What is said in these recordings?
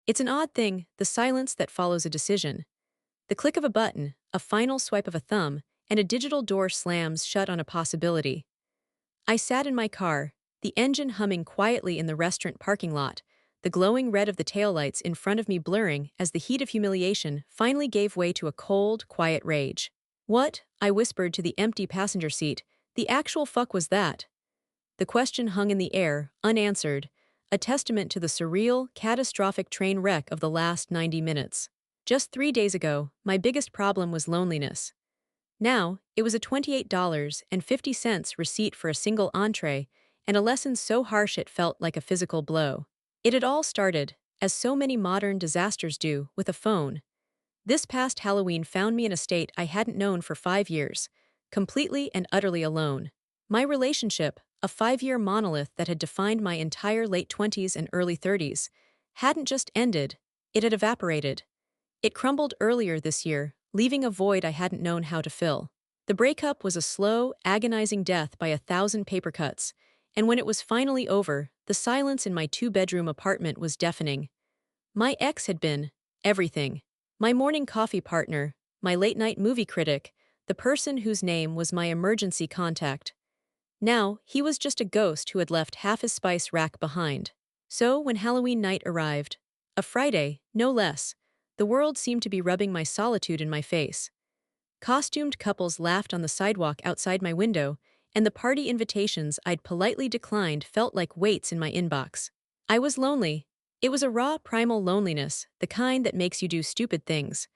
It's an odd thing, the silence that follows a decision. The click of a button, a final swipe of a thumb, and a digital door slams shut on a possibility. I sat in my car, the engine humming quietly in the restaurant parking lot, the glowing red of the taillights in front of me blurring as the heat of humiliation finally gave way to a cold, quiet rage. What? I whispered to the empty passenger seat. The actual fuck was that? The question hung in the air, unanswered, a testament to the surreal, catastrophic train wreck of the last 90 minutes. Just 3 days ago, my biggest problem was loneliness. Now, it was a $28.50 receipt for a single entree, and a lesson so harsh it felt like a physical blow. It had all started, as so many modern disasters do, with a phone. This past Halloween found me in a state I hadn't known for 5 years, completely and utterly alone. My relationship, a 5-year monolith that had defined my entire late 20s and early 30s, hadn't just ended, it had evaporated. It crumbled earlier this year, leaving a void I hadn't known how to fill. The breakup was a slow, agonizing death by 1,000 paper cuts, and when it was finally over, the silence in my 2-bedroom apartment was deafening. My ex had been everything. My morning coffee partner, my late-night movie critic, the person whose name was my emergency contact. Now, he was just a ghost who had left half his spice rack behind. So, when Halloween night arrived, a Friday, no less, the world seemed to be rubbing my solitude in my face. Costumed couples laughed on the sidewalk outside my window, and the party invitations I'd politely declined felt like weights in my inbox. I was lonely. It was a raw, primal loneliness, the kind that makes you do stupid things.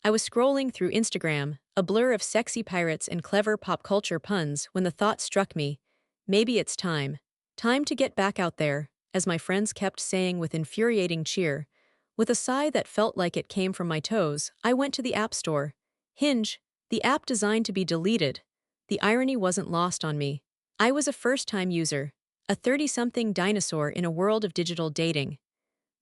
I was scrolling through Instagram, a blur of sexy pirates and clever pop culture puns, when the thought struck me, maybe it's time. Time to get back out there, as my friends kept saying with infuriating cheer. With a sigh that felt like it came from my toes, I went to the App Store. Hinge, the app designed to be deleted. The irony wasn't lost on me. I was a first-time user, a 30-something dinosaur in a world of digital dating.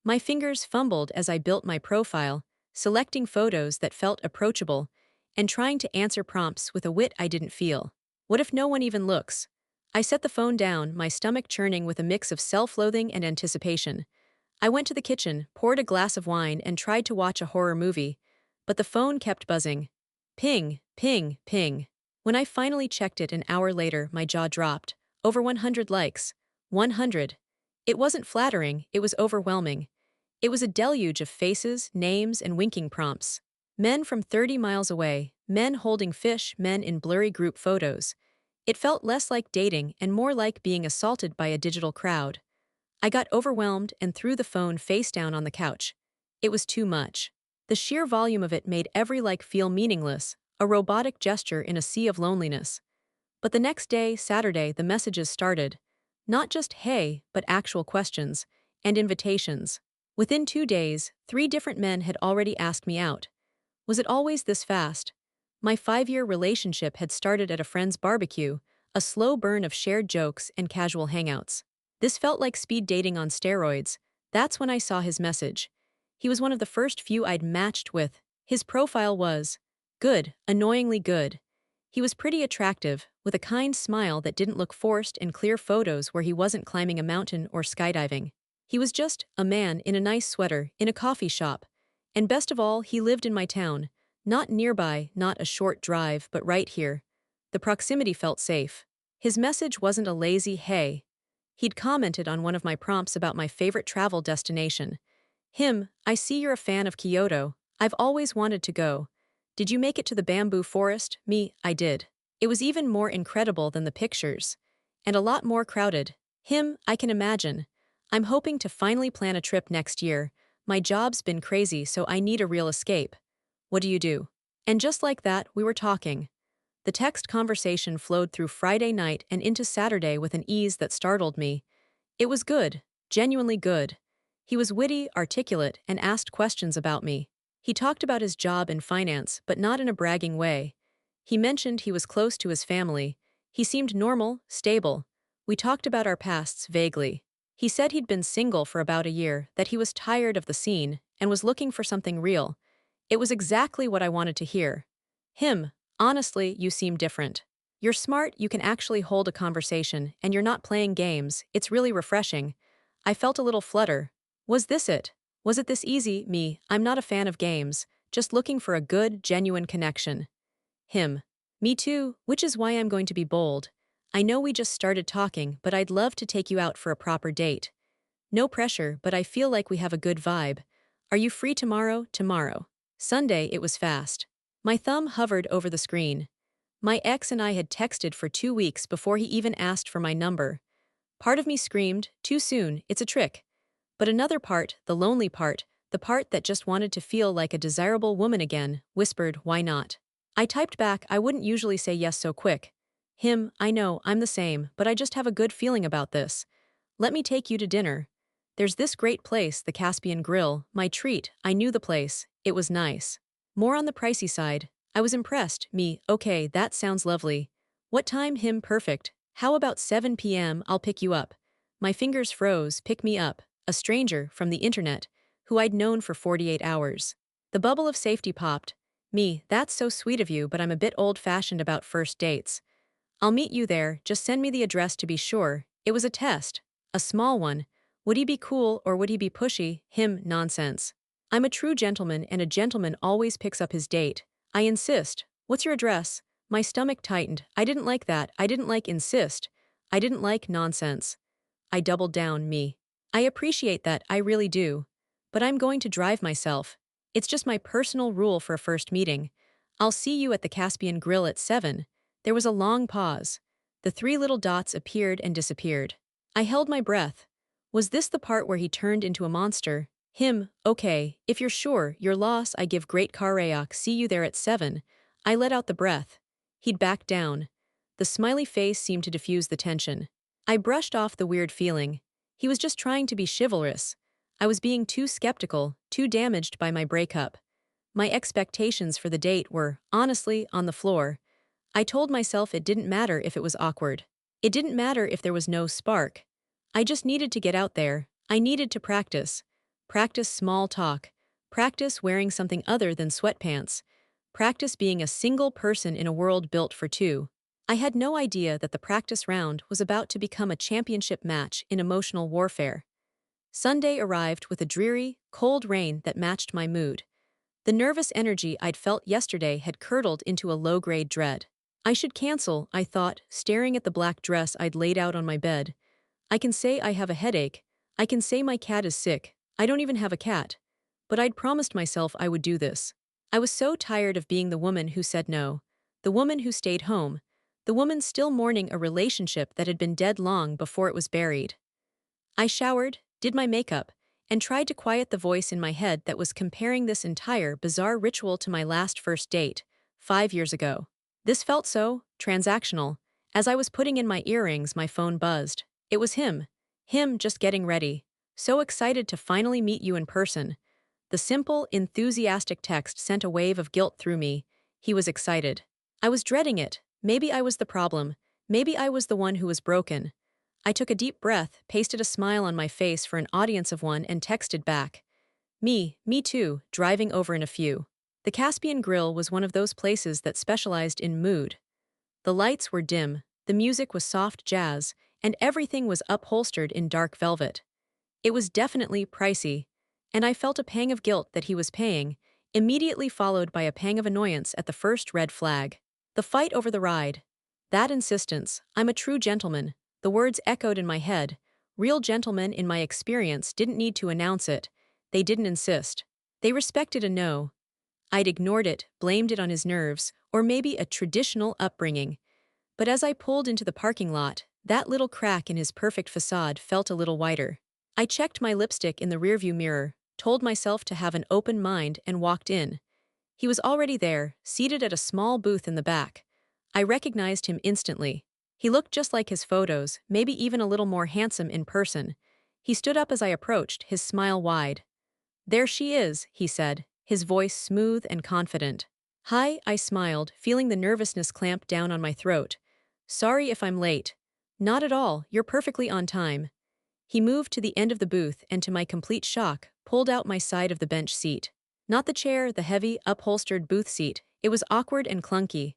My fingers fumbled as I built my profile, selecting photos that felt approachable, and trying to answer prompts with a wit I didn't feel. What if no one even looks? I set the phone down, my stomach churning with a mix of self-loathing and anticipation. I went to the kitchen, poured a glass of wine, and tried to watch a horror movie, but the phone kept buzzing. Ping, ping, ping. When I finally checked it an hour later, my jaw dropped. Over 100 likes. 100. It wasn't flattering, it was overwhelming. It was a deluge of faces, names, and winking prompts. Men from 30 miles away, men holding fish, men in blurry group photos. It felt less like dating and more like being assaulted by a digital crowd. I got overwhelmed and threw the phone face down on the couch. It was too much. The sheer volume of it made every like feel meaningless, a robotic gesture in a sea of loneliness. But the next day, Saturday, the messages started. Not just hey, but actual questions and invitations. Within 2 days, 3 different men had already asked me out. Was it always this fast? My 5-year relationship had started at a friend's barbecue, a slow burn of shared jokes and casual hangouts. This felt like speed dating on steroids. That's when I saw his message. He was one of the first few I'd matched with. His profile was good, annoyingly good. He was pretty attractive, with a kind smile that didn't look forced and clear photos where he wasn't climbing a mountain or skydiving. He was just a man in a nice sweater, in a coffee shop. And best of all, he lived in my town. Not nearby, not a short drive, but right here. The proximity felt safe. His message wasn't a lazy hey. He'd commented on one of my prompts about my favorite travel destination. I see you're a fan of Kyoto. I've always wanted to go. Did you make it to the bamboo forest? Me, I did. It was even more incredible than the pictures. And a lot more crowded. I can imagine. I'm hoping to finally plan a trip next year. My job's been crazy, so I need a real escape. What do you do? And just like that, we were talking. The text conversation flowed through Friday night and into Saturday with an ease that startled me. It was good, genuinely good. He was witty, articulate, and asked questions about me. He talked about his job in finance, but not in a bragging way. He mentioned he was close to his family. He seemed normal, stable. We talked about our pasts vaguely. He said he'd been single for about a year, that he was tired of the scene, and was looking for something real. It was exactly what I wanted to hear. Honestly, you seem different. You're smart, you can actually hold a conversation, and you're not playing games. It's really refreshing. I felt a little flutter. Was this it? Was it this easy? Me, I'm not a fan of games, just looking for a good, genuine connection. Him. Me too, which is why I'm going to be bold. I know we just started talking, but I'd love to take you out for a proper date. No pressure, but I feel like we have a good vibe. Are you free tomorrow? Tomorrow. Sunday, it was fast. My thumb hovered over the screen. My ex and I had texted for 2 weeks before he even asked for my number. Part of me screamed, too soon, it's a trick. But another part, the lonely part, the part that just wanted to feel like a desirable woman again, whispered, why not? I typed back, I wouldn't usually say yes so quick. Him, I know, I'm the same, but I just have a good feeling about this. Let me take you to dinner. There's this great place, the Caspian Grill, my treat, I knew the place, it was nice. More on the pricey side. I was impressed, me, okay, that sounds lovely. What time? Him, perfect. How about 7 p.m. I'll pick you up. My fingers froze, pick me up. A stranger, from the internet, who I'd known for 48 hours. The bubble of safety popped. Me, that's so sweet of you, but I'm a bit old-fashioned about first dates. I'll meet you there, just send me the address to be sure. It was a test. A small one. Would he be cool or would he be pushy? Him, nonsense. I'm a true gentleman and a gentleman always picks up his date. I insist. What's your address? My stomach tightened. I didn't like that. I didn't like insist. I didn't like nonsense. I doubled down, me. I appreciate that, I really do. But I'm going to drive myself. It's just my personal rule for a first meeting. I'll see you at the Caspian Grill at 7. There was a long pause. The 3 little dots appeared and disappeared. I held my breath. Was this the part where he turned into a monster? Him, okay, if you're sure, your loss, I give great karayak, see you there at 7. I let out the breath. He'd backed down. The smiley face seemed to diffuse the tension. I brushed off the weird feeling. He was just trying to be chivalrous. I was being too skeptical, too damaged by my breakup. My expectations for the date were, honestly, on the floor. I told myself it didn't matter if it was awkward. It didn't matter if there was no spark. I just needed to get out there. I needed to practice. Practice small talk. Practice wearing something other than sweatpants. Practice being a single person in a world built for two. I had no idea that the practice round was about to become a championship match in emotional warfare. Sunday arrived with a dreary, cold rain that matched my mood. The nervous energy I'd felt yesterday had curdled into a low-grade dread. I should cancel, I thought, staring at the black dress I'd laid out on my bed. I can say I have a headache. I can say my cat is sick. I don't even have a cat. But I'd promised myself I would do this. I was so tired of being the woman who said no. The woman who stayed home. The woman still mourning a relationship that had been dead long before it was buried. I showered, did my makeup, and tried to quiet the voice in my head that was comparing this entire bizarre ritual to my last first date, 5 years ago. This felt so transactional. As I was putting in my earrings, my phone buzzed. It was him. Him just getting ready. So excited to finally meet you in person. The simple, enthusiastic text sent a wave of guilt through me. He was excited. I was dreading it. Maybe I was the problem. Maybe I was the one who was broken. I took a deep breath, pasted a smile on my face for an audience of one, and texted back. Me too, driving over in a few. The Caspian Grill was one of those places that specialized in mood. The lights were dim, the music was soft jazz, and everything was upholstered in dark velvet. It was definitely pricey, and I felt a pang of guilt that he was paying, immediately followed by a pang of annoyance at the first red flag. The fight over the ride. That insistence, I'm a true gentleman, the words echoed in my head. Real gentlemen, in my experience, didn't need to announce it. They didn't insist. They respected a no. I'd ignored it, blamed it on his nerves, or maybe a traditional upbringing. But as I pulled into the parking lot, that little crack in his perfect facade felt a little wider. I checked my lipstick in the rearview mirror, told myself to have an open mind, and walked in. He was already there, seated at a small booth in the back. I recognized him instantly. He looked just like his photos, maybe even a little more handsome in person. He stood up as I approached, his smile wide. There she is, he said, his voice smooth and confident. Hi, I smiled, feeling the nervousness clamp down on my throat. Sorry if I'm late. Not at all, you're perfectly on time. He moved to the end of the booth and, to my complete shock, pulled out my side of the bench seat. Not the chair, the heavy, upholstered booth seat. It was awkward and clunky.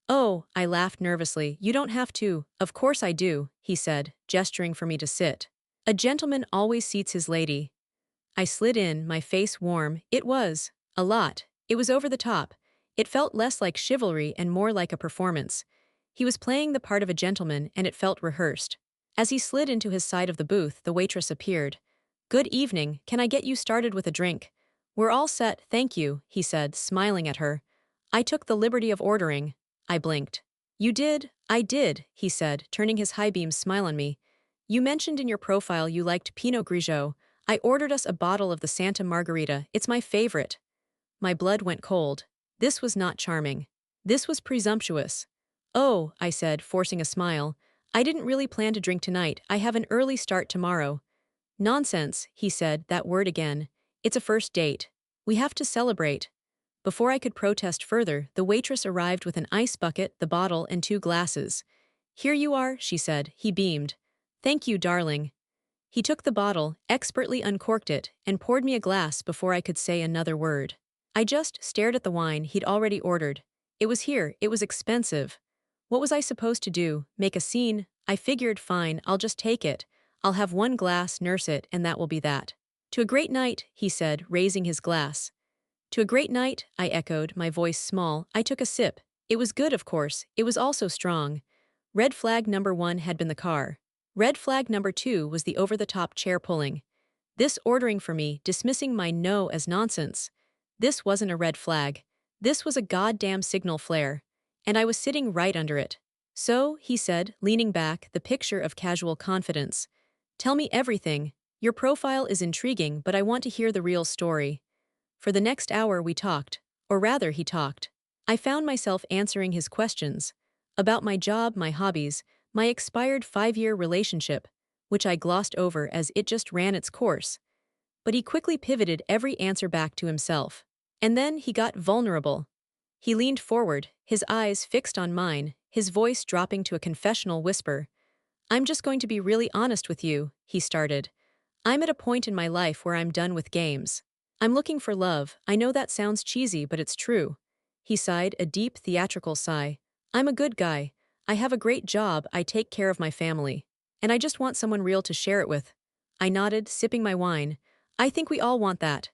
Oh, I laughed nervously. You don't have to. Of course I do, he said, gesturing for me to sit. A gentleman always seats his lady. I slid in, my face warm. It was. A lot. It was over the top. It felt less like chivalry and more like a performance. He was playing the part of a gentleman, and it felt rehearsed. As he slid into his side of the booth, the waitress appeared. "Good evening, can I get you started with a drink?" "We're all set, thank you," he said, smiling at her. "I took the liberty of ordering." I blinked. "You did?" "I did," he said, turning his high-beam smile on me. "You mentioned in your profile you liked Pinot Grigio. I ordered us a bottle of the Santa Margarita, it's my favorite." My blood went cold. This was not charming. This was presumptuous. "Oh," I said, forcing a smile. "I didn't really plan to drink tonight, I have an early start tomorrow." "Nonsense," he said, that word again. "It's a first date. We have to celebrate." Before I could protest further, the waitress arrived with an ice bucket, the bottle, and 2 glasses. "Here you are," she said. He beamed. "Thank you, darling." He took the bottle, expertly uncorked it, and poured me a glass before I could say another word. I just stared at the wine he'd already ordered. It was here, it was expensive. What was I supposed to do, make a scene? I figured, fine, I'll just take it. I'll have 1 glass, nurse it, and that will be that. "To a great night," he said, raising his glass. "To a great night," I echoed, my voice small. I took a sip. It was good, of course. It was also strong. Red flag number 1 had been the car. Red flag number 2 was the over-the-top chair pulling. This ordering for me, dismissing my no as nonsense. This wasn't a red flag. This was a goddamn signal flare. And I was sitting right under it. "So," he said, leaning back, the picture of casual confidence. "Tell me everything. Your profile is intriguing, but I want to hear the real story." For the next hour we talked. Or rather, he talked. I found myself answering his questions. About my job, my hobbies, my expired 5-year relationship, which I glossed over as it just ran its course. But he quickly pivoted every answer back to himself. And then he got vulnerable. He leaned forward, his eyes fixed on mine, his voice dropping to a confessional whisper. "I'm just going to be really honest with you," he started. "I'm at a point in my life where I'm done with games. I'm looking for love. I know that sounds cheesy, but it's true." He sighed, a deep theatrical sigh. "I'm a good guy. I have a great job, I take care of my family. And I just want someone real to share it with." I nodded, sipping my wine. "I think we all want that."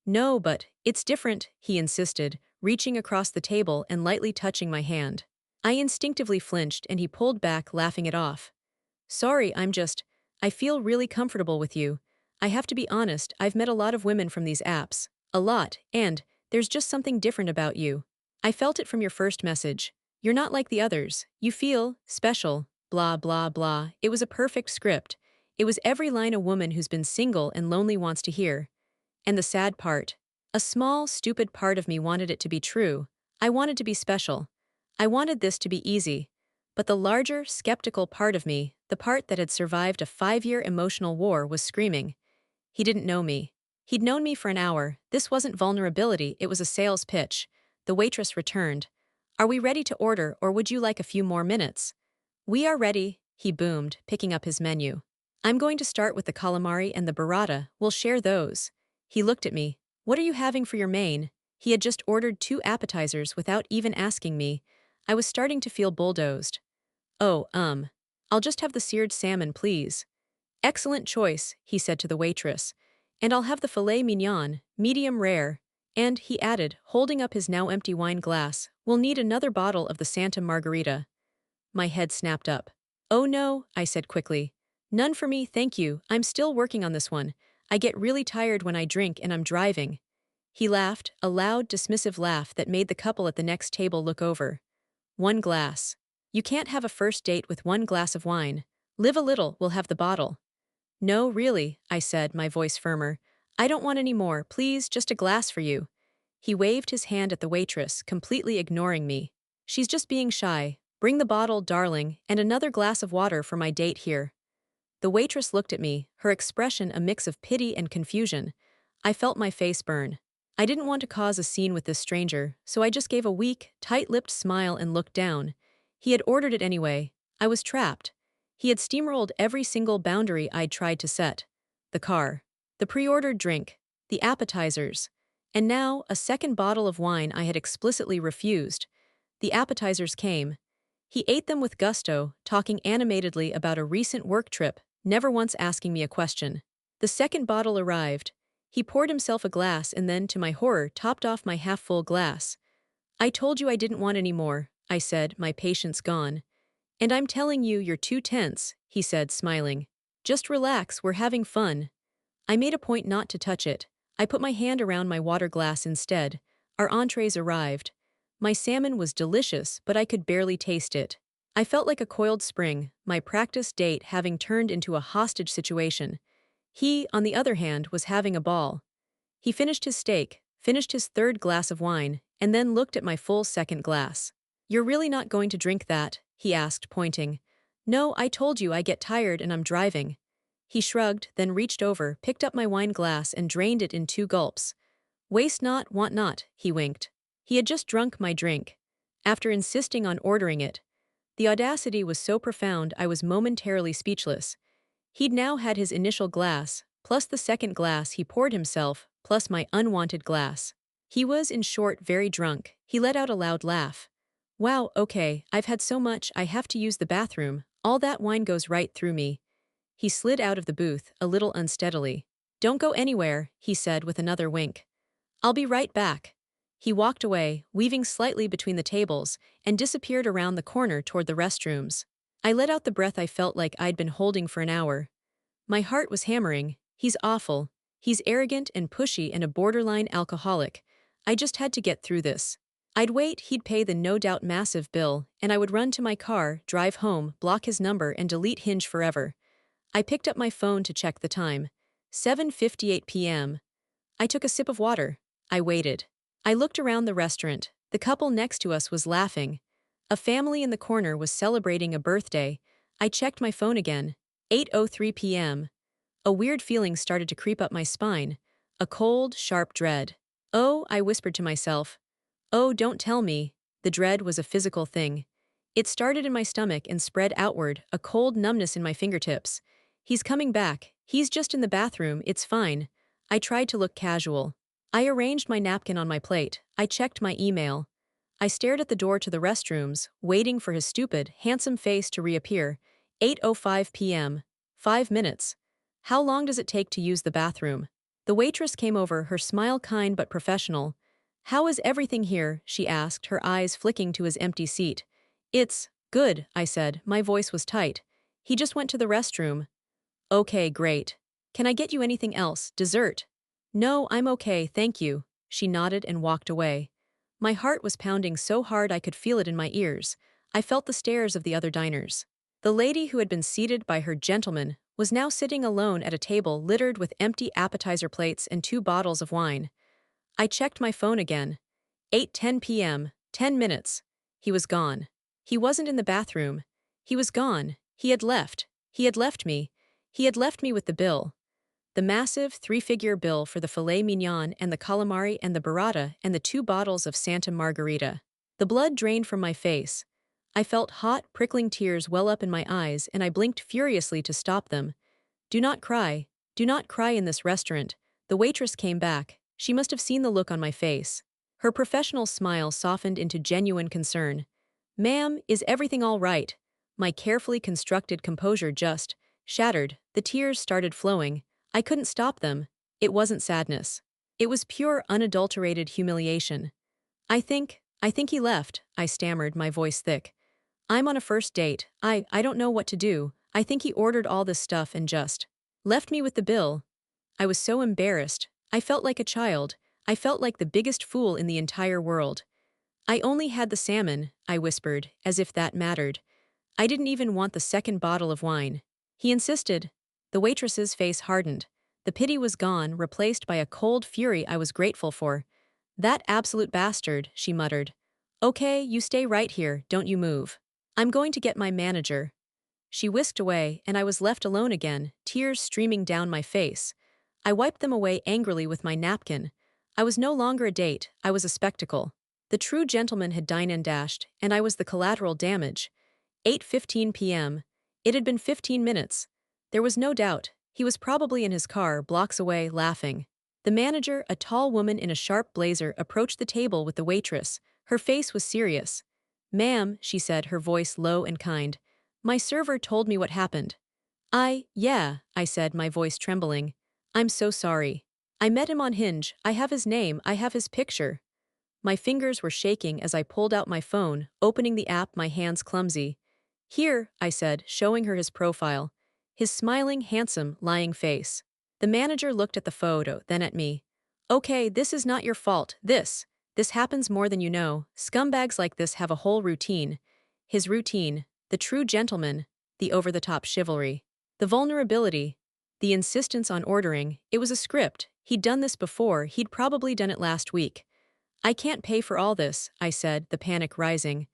"No, but it's different," he insisted, reaching across the table and lightly touching my hand. I instinctively flinched and he pulled back, laughing it off. "Sorry, I feel really comfortable with you. I have to be honest, I've met a lot of women from these apps. A lot, and there's just something different about you. I felt it from your first message. You're not like the others. You feel special, blah, blah, blah." It was a perfect script. It was every line a woman who's been single and lonely wants to hear. And the sad part, a small, stupid part of me wanted it to be true. I wanted to be special. I wanted this to be easy. But the larger, skeptical part of me, the part that had survived a 5-year emotional war, was screaming. He didn't know me. He'd known me for an hour. This wasn't vulnerability, it was a sales pitch. The waitress returned. "Are we ready to order, or would you like a few more minutes?" "We are ready," he boomed, picking up his menu. "I'm going to start with the calamari and the burrata, we'll share those." He looked at me. "What are you having for your main?" He had just ordered 2 appetizers without even asking me. I was starting to feel bulldozed. "Oh, I'll just have the seared salmon, please." "Excellent choice," he said to the waitress. "And I'll have the filet mignon, medium rare." And, he added, holding up his now empty wine glass, "we'll need another bottle of the Santa Margarita." My head snapped up. "Oh no," I said quickly. "None for me, thank you, I'm still working on this one. I get really tired when I drink and I'm driving." He laughed, a loud, dismissive laugh that made the couple at the next table look over. "1 glass. You can't have a first date with 1 glass of wine. Live a little, we'll have the bottle." "No, really," I said, my voice firmer. "I don't want any more, please, just a glass for you." He waved his hand at the waitress, completely ignoring me. "She's just being shy. Bring the bottle, darling, and another glass of water for my date here." The waitress looked at me, her expression a mix of pity and confusion. I felt my face burn. I didn't want to cause a scene with this stranger, so I just gave a weak, tight-lipped smile and looked down. He had ordered it anyway. I was trapped. He had steamrolled every single boundary I'd tried to set. The car. The pre-ordered drink. The appetizers. And now, a second bottle of wine I had explicitly refused. The appetizers came. He ate them with gusto, talking animatedly about a recent work trip, never once asking me a question. The second bottle arrived. He poured himself a glass and then, to my horror, topped off my half-full glass. I told you I didn't want any more, I said, my patience gone. And I'm telling you you're too tense, he said, smiling. Just relax, we're having fun. I made a point not to touch it. I put my hand around my water glass instead. Our entrees arrived. My salmon was delicious, but I could barely taste it. I felt like a coiled spring, my practice date having turned into a hostage situation. He, on the other hand, was having a ball. He finished his steak, finished his third glass of wine, and then looked at my full second glass. You're really not going to drink that? He asked, pointing. No, I told you I get tired and I'm driving. He shrugged, then reached over, picked up my wine glass and drained it in 2 gulps. Waste not, want not, he winked. He had just drunk my drink. After insisting on ordering it, the audacity was so profound I was momentarily speechless. He'd now had his initial glass, plus the second glass he poured himself, plus my unwanted glass. He was, in short, very drunk. He let out a loud laugh. Wow, okay, I've had so much I have to use the bathroom. All that wine goes right through me. He slid out of the booth, a little unsteadily. Don't go anywhere, he said with another wink. I'll be right back. He walked away, weaving slightly between the tables, and disappeared around the corner toward the restrooms. I let out the breath I felt like I'd been holding for an hour. My heart was hammering. He's awful. He's arrogant and pushy and a borderline alcoholic. I just had to get through this. I'd wait, he'd pay the no doubt massive bill, and I would run to my car, drive home, block his number and delete Hinge forever. I picked up my phone to check the time. 7:58 p.m. I took a sip of water. I waited. I looked around the restaurant. The couple next to us was laughing. A family in the corner was celebrating a birthday. I checked my phone again. 8:03 p.m. A weird feeling started to creep up my spine. A cold, sharp dread. Oh, I whispered to myself. Oh, don't tell me. The dread was a physical thing. It started in my stomach and spread outward, a cold numbness in my fingertips. He's coming back. He's just in the bathroom, it's fine. I tried to look casual. I arranged my napkin on my plate. I checked my email. I stared at the door to the restrooms, waiting for his stupid, handsome face to reappear. 8:05 p.m. 5 minutes. How long does it take to use the bathroom? The waitress came over, her smile kind but professional. How is everything here? She asked, her eyes flicking to his empty seat. It's good, I said. My voice was tight. He just went to the restroom. Okay, great. Can I get you anything else? Dessert? No, I'm okay, thank you. She nodded and walked away. My heart was pounding so hard I could feel it in my ears. I felt the stares of the other diners. The lady who had been seated by her gentleman was now sitting alone at a table littered with empty appetizer plates and 2 bottles of wine. I checked my phone again. 8:10 p.m., 10 minutes. He was gone. He wasn't in the bathroom. He was gone. He had left. He had left me. He had left me with the bill. The massive 3-figure bill for the filet mignon and the calamari and the burrata and the 2 bottles of Santa Margarita. The blood drained from my face. I felt hot, prickling tears well up in my eyes and I blinked furiously to stop them. Do not cry. Do not cry in this restaurant. The waitress came back. She must have seen the look on my face. Her professional smile softened into genuine concern. Ma'am, is everything all right? My carefully constructed composure just shattered. The tears started flowing. I couldn't stop them. It wasn't sadness. It was pure, unadulterated humiliation. I think he left, I stammered, my voice thick. I'm on a first date. I don't know what to do. I think he ordered all this stuff and just left me with the bill. I was so embarrassed. I felt like a child. I felt like the biggest fool in the entire world. I only had the salmon, I whispered, as if that mattered. I didn't even want the second bottle of wine. He insisted. The waitress's face hardened. The pity was gone, replaced by a cold fury I was grateful for. That absolute bastard, she muttered. Okay, you stay right here, don't you move. I'm going to get my manager. She whisked away, and I was left alone again, tears streaming down my face. I wiped them away angrily with my napkin. I was no longer a date, I was a spectacle. The true gentleman had dine-and-dashed, and I was the collateral damage. 8:15 p.m. It had been 15 minutes. There was no doubt. He was probably in his car, blocks away, laughing. The manager, a tall woman in a sharp blazer, approached the table with the waitress. Her face was serious. Ma'am, she said, her voice low and kind. My server told me what happened. Yeah, I said, my voice trembling. I'm so sorry. I met him on Hinge, I have his name, I have his picture. My fingers were shaking as I pulled out my phone, opening the app, my hands clumsy. Here, I said, showing her his profile. His smiling, handsome, lying face. The manager looked at the photo, then at me. Okay, this is not your fault, this happens more than you know. Scumbags like this have a whole routine. His routine, the true gentleman, the over-the-top chivalry. The vulnerability, the insistence on ordering, it was a script. He'd done this before, he'd probably done it last week. I can't pay for all this, I said, the panic rising.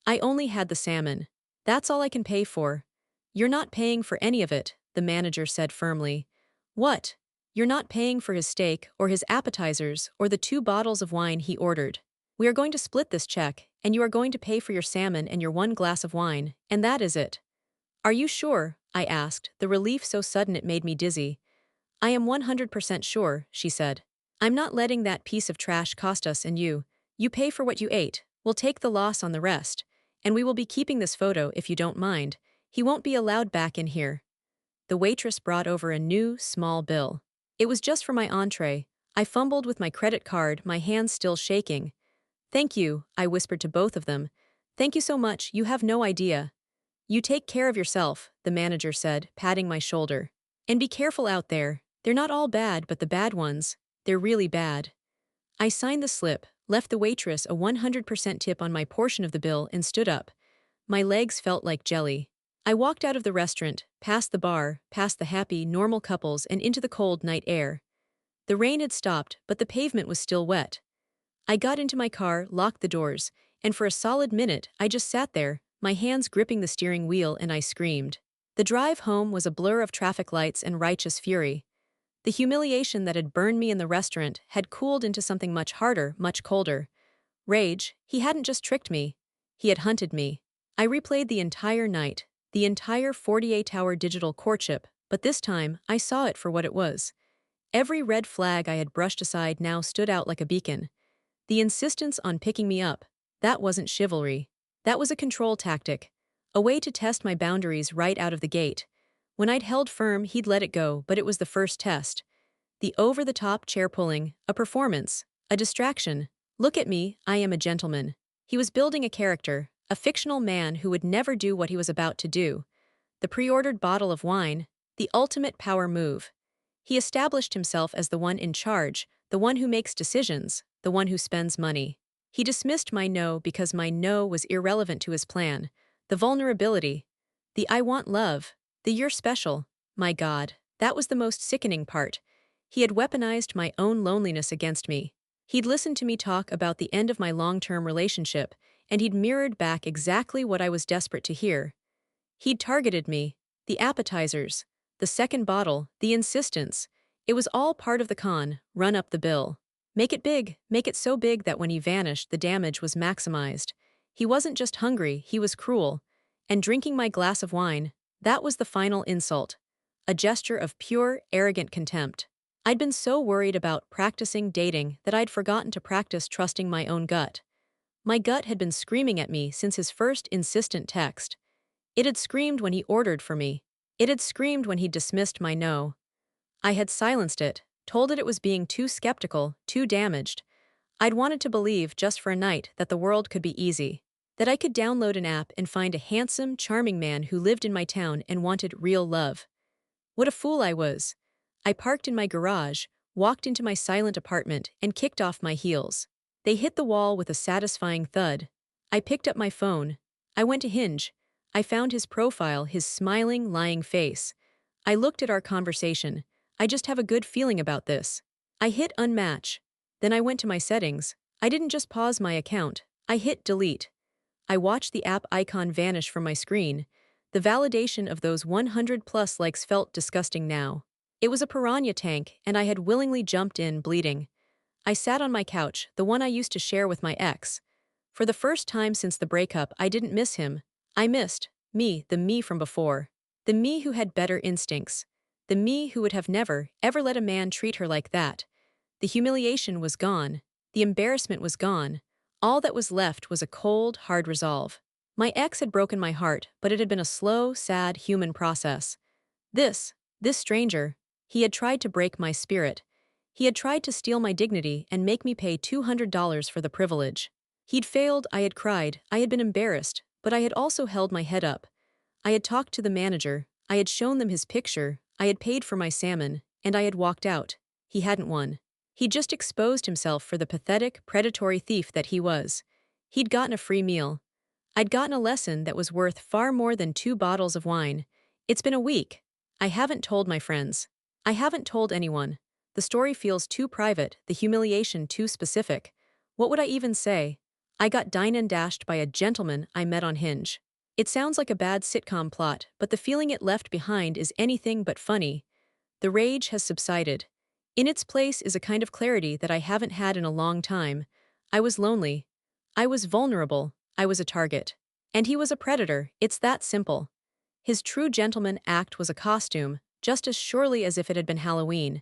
I only had the salmon. That's all I can pay for. You're not paying for any of it, the manager said firmly. What? You're not paying for his steak, or his appetizers, or the 2 bottles of wine he ordered. We are going to split this check, and you are going to pay for your salmon and your 1 glass of wine, and that is it. Are you sure? I asked, the relief so sudden it made me dizzy. I am 100% sure, she said. I'm not letting that piece of trash cost us and you. You pay for what you ate, we'll take the loss on the rest. And we will be keeping this photo if you don't mind. He won't be allowed back in here. The waitress brought over a new, small bill. It was just for my entree. I fumbled with my credit card, my hands still shaking. Thank you, I whispered to both of them. Thank you so much, you have no idea. You take care of yourself, the manager said, patting my shoulder. And be careful out there. They're not all bad, but the bad ones, they're really bad. I signed the slip, left the waitress a 100% tip on my portion of the bill, and stood up. My legs felt like jelly. I walked out of the restaurant, past the bar, past the happy, normal couples, and into the cold night air. The rain had stopped, but the pavement was still wet. I got into my car, locked the doors, and for a solid minute I just sat there, my hands gripping the steering wheel, and I screamed. The drive home was a blur of traffic lights and righteous fury. The humiliation that had burned me in the restaurant had cooled into something much harder, much colder. Rage. He hadn't just tricked me. He had hunted me. I replayed the entire night, the entire 48-hour digital courtship, but this time I saw it for what it was. Every red flag I had brushed aside now stood out like a beacon. The insistence on picking me up, that wasn't chivalry. That was a control tactic. A way to test my boundaries right out of the gate. When I'd held firm, he'd let it go, but it was the first test. The over-the-top chair pulling, a performance, a distraction. Look at me, I am a gentleman. He was building a character, a fictional man who would never do what he was about to do. The pre-ordered bottle of wine, the ultimate power move. He established himself as the one in charge, the one who makes decisions, the one who spends money. He dismissed my no because my no was irrelevant to his plan. The vulnerability, the I want love, the you're special. My God, that was the most sickening part. He had weaponized my own loneliness against me. He'd listened to me talk about the end of my long-term relationship, and he'd mirrored back exactly what I was desperate to hear. He'd targeted me, the appetizers, the second bottle, the insistence. It was all part of the con, run up the bill. Make it big, make it so big that when he vanished the damage was maximized. He wasn't just hungry, he was cruel. And drinking my glass of wine, that was the final insult. A gesture of pure, arrogant contempt. I'd been so worried about practicing dating that I'd forgotten to practice trusting my own gut. My gut had been screaming at me since his first insistent text. It had screamed when he ordered for me. It had screamed when he dismissed my no. I had silenced it, told it was being too skeptical, too damaged. I'd wanted to believe just for a night that the world could be easy. That I could download an app and find a handsome, charming man who lived in my town and wanted real love. What a fool I was. I parked in my garage, walked into my silent apartment, and kicked off my heels. They hit the wall with a satisfying thud. I picked up my phone. I went to Hinge. I found his profile, his smiling, lying face. I looked at our conversation. I just have a good feeling about this. I hit unmatch. Then I went to my settings. I didn't just pause my account. I hit delete. I watched the app icon vanish from my screen. The validation of those 100+ likes felt disgusting now. It was a piranha tank, and I had willingly jumped in, bleeding. I sat on my couch, the one I used to share with my ex. For the first time since the breakup, I didn't miss him. I missed me, the me from before. The me who had better instincts. The me who would have never, ever let a man treat her like that. The humiliation was gone. The embarrassment was gone. All that was left was a cold, hard resolve. My ex had broken my heart, but it had been a slow, sad, human process. This stranger, he had tried to break my spirit. He had tried to steal my dignity and make me pay $200 for the privilege. He'd failed, I had cried, I had been embarrassed, but I had also held my head up. I had talked to the manager, I had shown them his picture, I had paid for my salmon, and I had walked out. He hadn't won. He'd just exposed himself for the pathetic, predatory thief that he was. He'd gotten a free meal. I'd gotten a lesson that was worth far more than 2 bottles of wine. It's been a week. I haven't told my friends. I haven't told anyone. The story feels too private, the humiliation too specific. What would I even say? I got dine-and-dashed by a gentleman I met on Hinge. It sounds like a bad sitcom plot, but the feeling it left behind is anything but funny. The rage has subsided. In its place is a kind of clarity that I haven't had in a long time. I was lonely. I was vulnerable. I was a target. And he was a predator, it's that simple. His true gentleman act was a costume, just as surely as if it had been Halloween.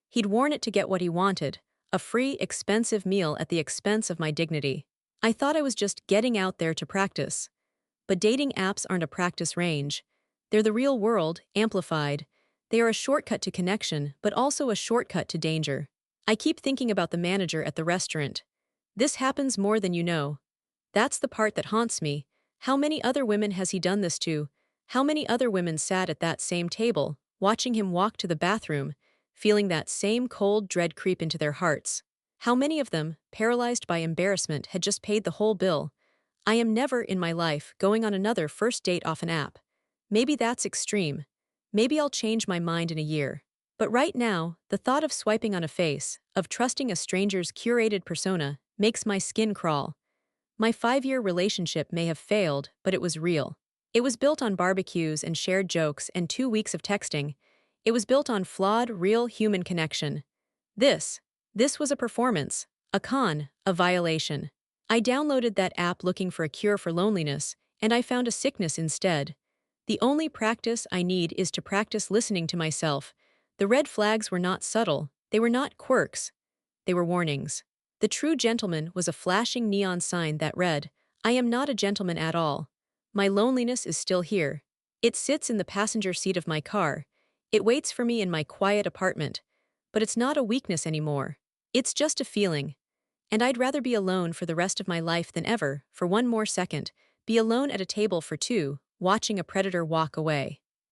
He'd worn it to get what he wanted, a free, expensive meal at the expense of my dignity. I thought I was just getting out there to practice. But dating apps aren't a practice range. They're the real world, amplified. They are a shortcut to connection, but also a shortcut to danger. I keep thinking about the manager at the restaurant. This happens more than you know. That's the part that haunts me. How many other women has he done this to? How many other women sat at that same table, watching him walk to the bathroom, feeling that same cold dread creep into their hearts? How many of them, paralyzed by embarrassment, had just paid the whole bill? I am never in my life going on another first date off an app. Maybe that's extreme. Maybe I'll change my mind in a year. But right now, the thought of swiping on a face, of trusting a stranger's curated persona, makes my skin crawl. My 5-year relationship may have failed, but it was real. It was built on barbecues and shared jokes and 2 weeks of texting. It was built on flawed, real human connection. This was a performance, a con, a violation. I downloaded that app looking for a cure for loneliness, and I found a sickness instead. The only practice I need is to practice listening to myself. The red flags were not subtle, they were not quirks. They were warnings. The true gentleman was a flashing neon sign that read, "I am not a gentleman at all. My loneliness is still here. It sits in the passenger seat of my car. It waits for me in my quiet apartment. But it's not a weakness anymore. It's just a feeling. And I'd rather be alone for the rest of my life than ever, for one more second, be alone at a table for two, watching a predator walk away."